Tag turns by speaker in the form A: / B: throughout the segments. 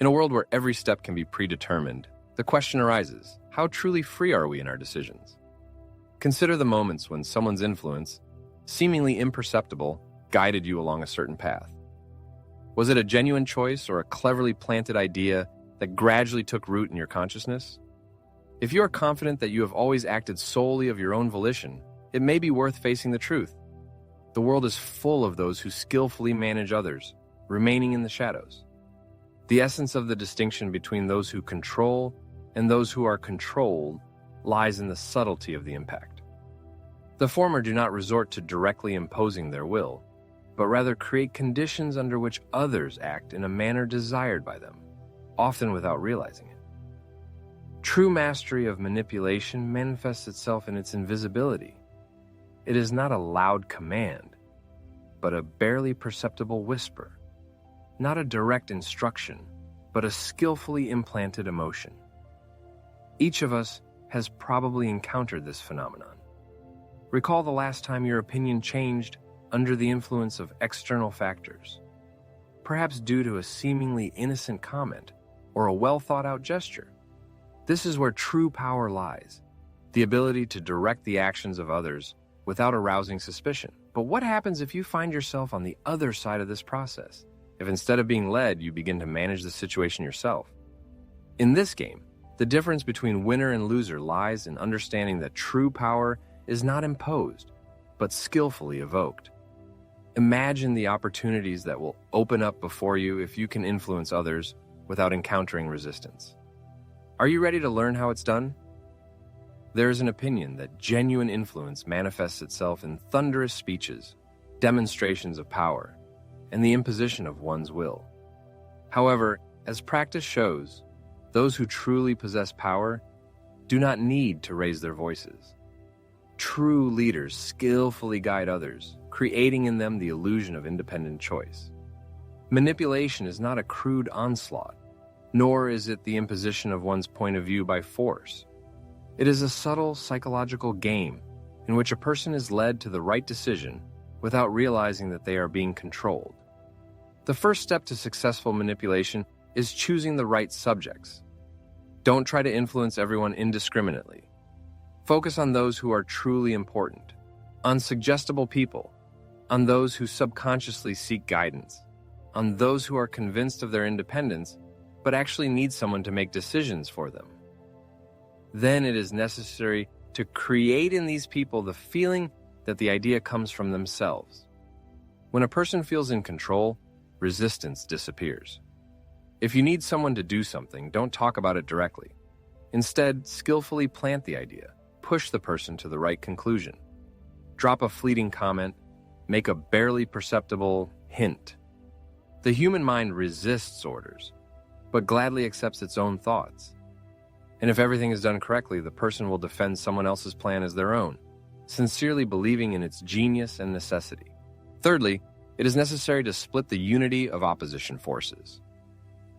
A: In a world where every step can be predetermined, the question arises, how truly free are we in our decisions? Consider the moments when someone's influence, seemingly imperceptible, guided you along a certain path. Was it a genuine choice or a cleverly planted idea that gradually took root in your consciousness? If you are confident that you have always acted solely of your own volition, it may be worth facing the truth. The world is full of those who skillfully manage others, remaining in the shadows. The essence of the distinction between those who control and those who are controlled lies in the subtlety of the impact. The former do not resort to directly imposing their will, but rather create conditions under which others act in a manner desired by them, often without realizing it. True mastery of manipulation manifests itself in its invisibility. It is not a loud command, but a barely perceptible whisper. Not a direct instruction, but a skillfully implanted emotion. Each of us has probably encountered this phenomenon. Recall the last time your opinion changed under the influence of external factors, perhaps due to a seemingly innocent comment or a well-thought-out gesture. This is where true power lies, the ability to direct the actions of others without arousing suspicion. But what happens if you find yourself on the other side of this process? If instead of being led, you begin to manage the situation yourself? In this game, the difference between winner and loser lies in understanding that true power is not imposed, but skillfully evoked. Imagine the opportunities that will open up before you if you can influence others without encountering resistance. Are you ready to learn how it's done? There is an opinion that genuine influence manifests itself in thunderous speeches, demonstrations of power, and the imposition of one's will. However, as practice shows, those who truly possess power do not need to raise their voices. True leaders skillfully guide others, creating in them the illusion of independent choice. Manipulation is not a crude onslaught, nor is it the imposition of one's point of view by force. It is a subtle psychological game in which a person is led to the right decision without realizing that they are being controlled. The first step to successful manipulation is choosing the right subjects. Don't try to influence everyone indiscriminately. Focus on those who are truly important, on suggestible people, on those who subconsciously seek guidance, on those who are convinced of their independence but actually need someone to make decisions for them. Then it is necessary to create in these people the feeling that the idea comes from themselves. When a person feels in control, resistance disappears. If you need someone to do something, don't talk about it directly. Instead, skillfully plant the idea, push the person to the right conclusion. Drop a fleeting comment, make a barely perceptible hint. The human mind resists orders, but gladly accepts its own thoughts. And if everything is done correctly, the person will defend someone else's plan as their own, sincerely believing in its genius and necessity. Thirdly, it is necessary to split the unity of opposition forces.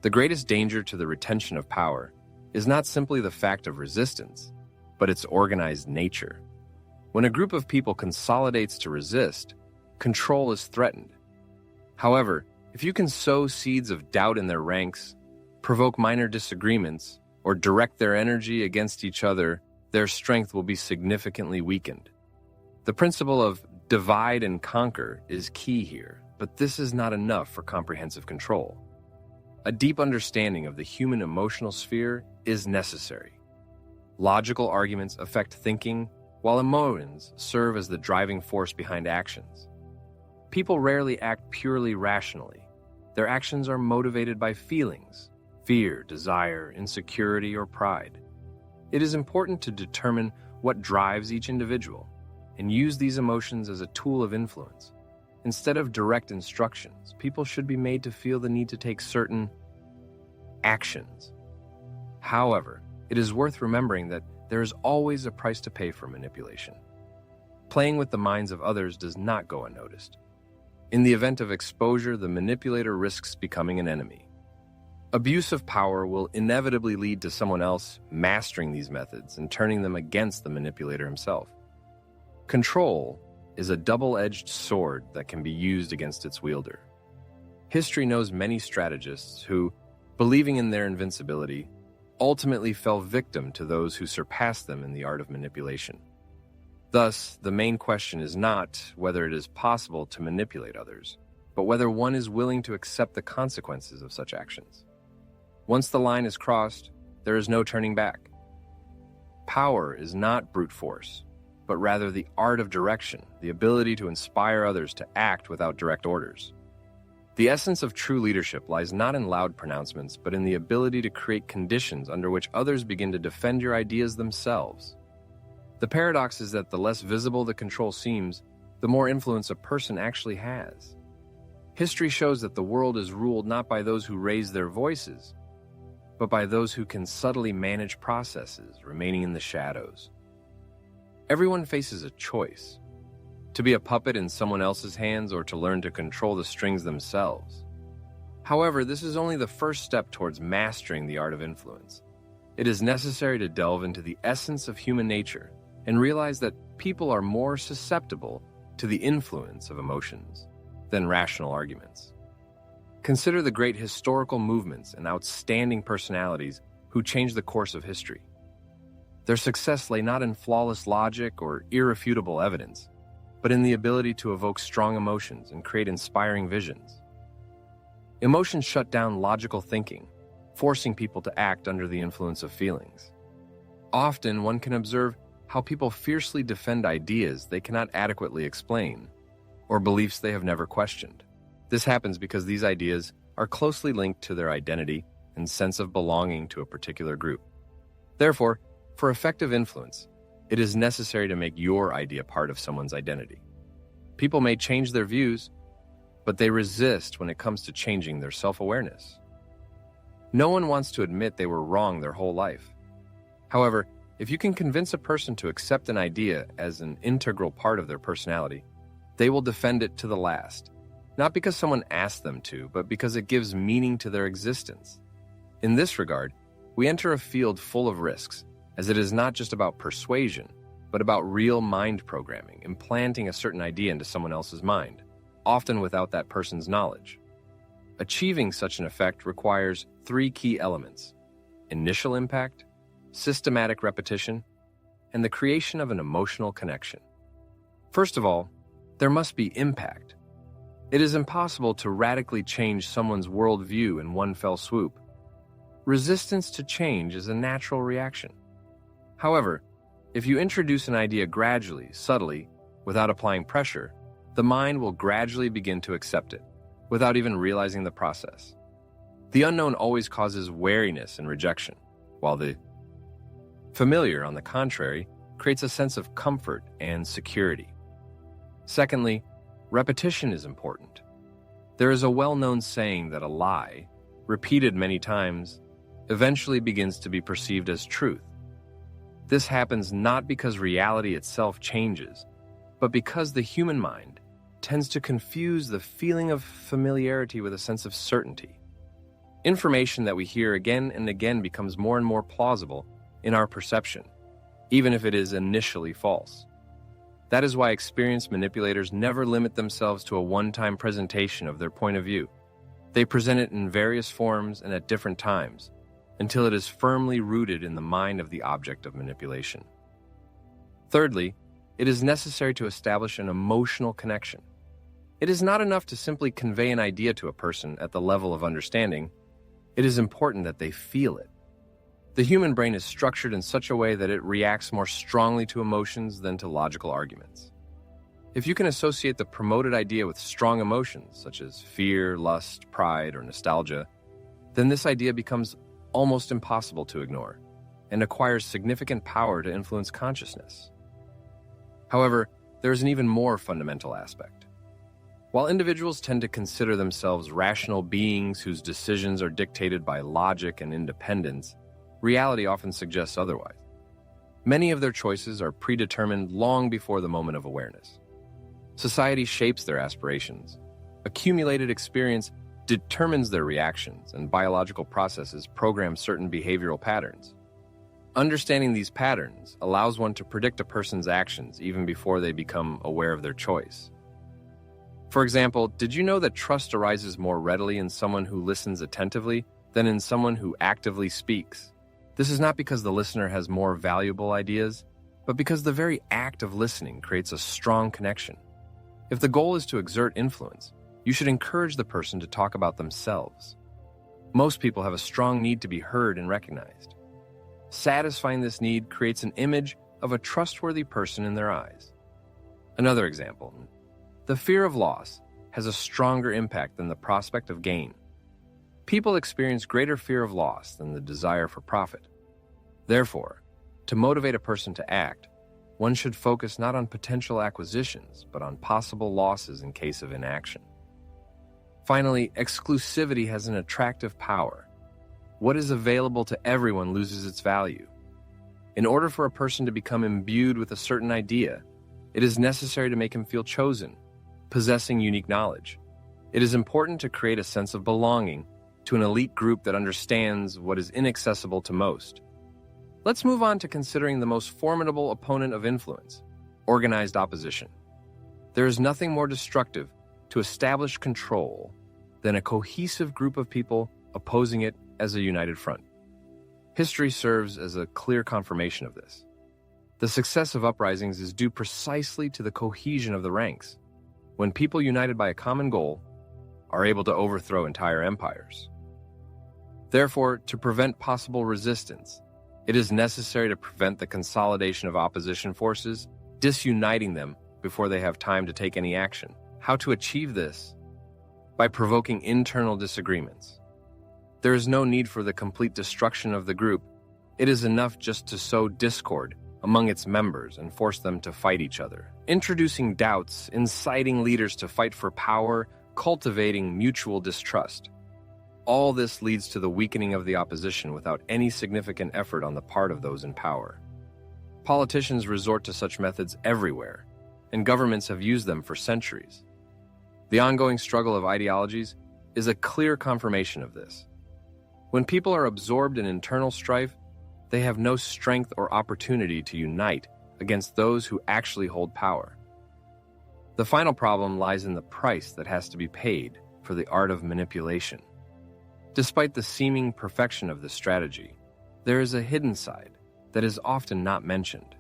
A: The greatest danger to the retention of power is not simply the fact of resistance, but its organized nature. When a group of people consolidates to resist, control is threatened. However, if you can sow seeds of doubt in their ranks, provoke minor disagreements, or direct their energy against each other, their strength will be significantly weakened. The principle of divide and conquer is key here, but this is not enough for comprehensive control. A deep understanding of the human emotional sphere is necessary. Logical arguments affect thinking, while emotions serve as the driving force behind actions. People rarely act purely rationally. Their actions are motivated by feelings, fear, desire, insecurity, or pride. It is important to determine what drives each individual and use these emotions as a tool of influence. Instead of direct instructions, people should be made to feel the need to take certain actions. However, it is worth remembering that there is always a price to pay for manipulation. Playing with the minds of others does not go unnoticed. In the event of exposure, the manipulator risks becoming an enemy. Abuse of power will inevitably lead to someone else mastering these methods and turning them against the manipulator himself. Control is a double-edged sword that can be used against its wielder. History knows many strategists who, believing in their invincibility, ultimately fell victim to those who surpassed them in the art of manipulation. Thus, the main question is not whether it is possible to manipulate others, but whether one is willing to accept the consequences of such actions. Once the line is crossed, there is no turning back. Power is not brute force, but rather the art of direction, the ability to inspire others to act without direct orders. The essence of true leadership lies not in loud pronouncements, but in the ability to create conditions under which others begin to defend your ideas themselves. The paradox is that the less visible the control seems, the more influence a person actually has. History shows that the world is ruled not by those who raise their voices, but by those who can subtly manage processes, remaining in the shadows. Everyone faces a choice: to be a puppet in someone else's hands or to learn to control the strings themselves. However, this is only the first step towards mastering the art of influence. It is necessary to delve into the essence of human nature and realize that people are more susceptible to the influence of emotions than rational arguments. Consider the great historical movements and outstanding personalities who changed the course of history. Their success lay not in flawless logic or irrefutable evidence, but in the ability to evoke strong emotions and create inspiring visions. Emotions shut down logical thinking, forcing people to act under the influence of feelings. Often, one can observe how people fiercely defend ideas they cannot adequately explain, or beliefs they have never questioned. This happens because these ideas are closely linked to their identity and sense of belonging to a particular group. Therefore, for effective influence, it is necessary to make your idea part of someone's identity. People may change their views, but they resist when it comes to changing their self-awareness. No one wants to admit they were wrong their whole life. However, if you can convince a person to accept an idea as an integral part of their personality, they will defend it to the last, not because someone asked them to, but because it gives meaning to their existence. In this regard, we enter a field full of risks, as it is not just about persuasion, but about real mind programming, implanting a certain idea into someone else's mind, often without that person's knowledge. Achieving such an effect requires 3 key elements: initial impact, systematic repetition, and the creation of an emotional connection. First of all, there must be impact. It is impossible to radically change someone's worldview in one fell swoop. Resistance to change is a natural reaction. However, if you introduce an idea gradually, subtly, without applying pressure, the mind will gradually begin to accept it, without even realizing the process. The unknown always causes wariness and rejection, while the familiar, on the contrary, creates a sense of comfort and security. Secondly, repetition is important. There is a well-known saying that a lie, repeated many times, eventually begins to be perceived as truth. This happens not because reality itself changes, but because the human mind tends to confuse the feeling of familiarity with a sense of certainty. Information that we hear again and again becomes more and more plausible in our perception, even if it is initially false. That is why experienced manipulators never limit themselves to a one-time presentation of their point of view. They present it in various forms and at different times, until it is firmly rooted in the mind of the object of manipulation. Thirdly, it is necessary to establish an emotional connection. It is not enough to simply convey an idea to a person at the level of understanding. It is important that they feel it. The human brain is structured in such a way that it reacts more strongly to emotions than to logical arguments. If you can associate the promoted idea with strong emotions, such as fear, lust, pride, or nostalgia, then this idea becomes almost impossible to ignore and acquires significant power to influence consciousness. However, there is an even more fundamental aspect. While individuals tend to consider themselves rational beings whose decisions are dictated by logic and independence, reality often suggests otherwise. Many of their choices are predetermined long before the moment of awareness. Society shapes their aspirations. Accumulated experience determines their reactions, and biological processes program certain behavioral patterns. Understanding these patterns allows one to predict a person's actions even before they become aware of their choice. For example, did you know that trust arises more readily in someone who listens attentively than in someone who actively speaks. This is not because the listener has more valuable ideas, but because the very act of listening creates a strong connection. If the goal is to exert influence, you should encourage the person to talk about themselves. Most people have a strong need to be heard and recognized. Satisfying this need creates an image of a trustworthy person in their eyes. Another example, the fear of loss has a stronger impact than the prospect of gain. People experience greater fear of loss than the desire for profit. Therefore, to motivate a person to act, one should focus not on potential acquisitions, but on possible losses in case of inaction. Finally, exclusivity has an attractive power. What is available to everyone loses its value. In order for a person to become imbued with a certain idea, it is necessary to make him feel chosen, possessing unique knowledge. It is important to create a sense of belonging to an elite group that understands what is inaccessible to most. Let's move on to considering the most formidable opponent of influence, organized opposition. There is nothing more destructive to establish control than a cohesive group of people opposing it as a united front. History serves as a clear confirmation of this. The success of uprisings is due precisely to the cohesion of the ranks, when people united by a common goal are able to overthrow entire empires. Therefore, to prevent possible resistance, it is necessary to prevent the consolidation of opposition forces, disuniting them before they have time to take any action. How to achieve this? By provoking internal disagreements. There is no need for the complete destruction of the group. It is enough just to sow discord among its members and force them to fight each other. Introducing doubts, inciting leaders to fight for power, cultivating mutual distrust. All this leads to the weakening of the opposition without any significant effort on the part of those in power. Politicians resort to such methods everywhere, and governments have used them for centuries. The ongoing struggle of ideologies is a clear confirmation of this. When people are absorbed in internal strife, they have no strength or opportunity to unite against those who actually hold power. The final problem lies in the price that has to be paid for the art of manipulation. Despite the seeming perfection of this strategy, there is a hidden side that is often not mentioned.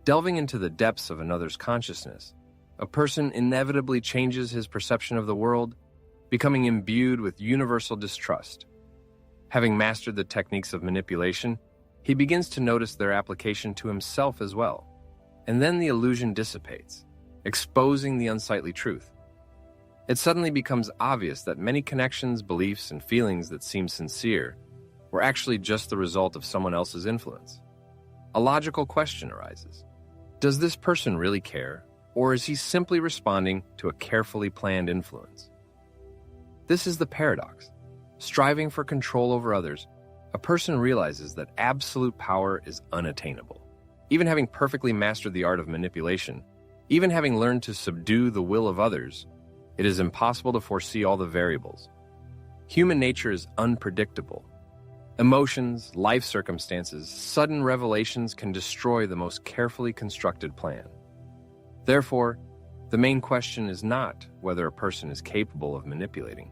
A: Delving into the depths of another's consciousness, a person inevitably changes his perception of the world, becoming imbued with universal distrust. Having mastered the techniques of manipulation, he begins to notice their application to himself as well, and then the illusion dissipates, exposing the unsightly truth. It suddenly becomes obvious that many connections, beliefs, and feelings that seem sincere were actually just the result of someone else's influence. A logical question arises. Does this person really care, or is he simply responding to a carefully planned influence? This is the paradox. Striving for control over others, a person realizes that absolute power is unattainable. Even having perfectly mastered the art of manipulation, even having learned to subdue the will of others, it is impossible to foresee all the variables. Human nature is unpredictable. Emotions, life circumstances, sudden revelations can destroy the most carefully constructed plan. Therefore, the main question is not whether a person is capable of manipulating,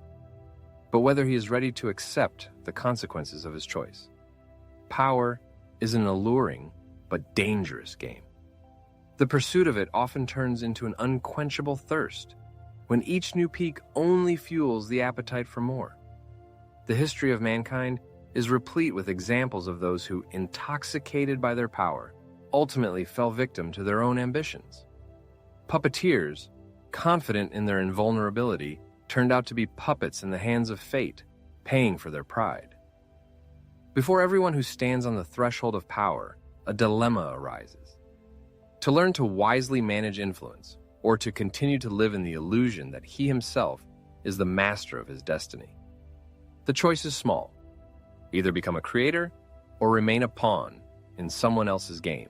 A: but whether he is ready to accept the consequences of his choice. Power is an alluring but dangerous game. The pursuit of it often turns into an unquenchable thirst, when each new peak only fuels the appetite for more. The history of mankind is replete with examples of those who, intoxicated by their power, ultimately fell victim to their own ambitions. Puppeteers, confident in their invulnerability, turned out to be puppets in the hands of fate, paying for their pride. Before everyone who stands on the threshold of power, a dilemma arises. To learn to wisely manage influence, or to continue to live in the illusion that he himself is the master of his destiny. The choice is small. Either become a creator or remain a pawn in someone else's game.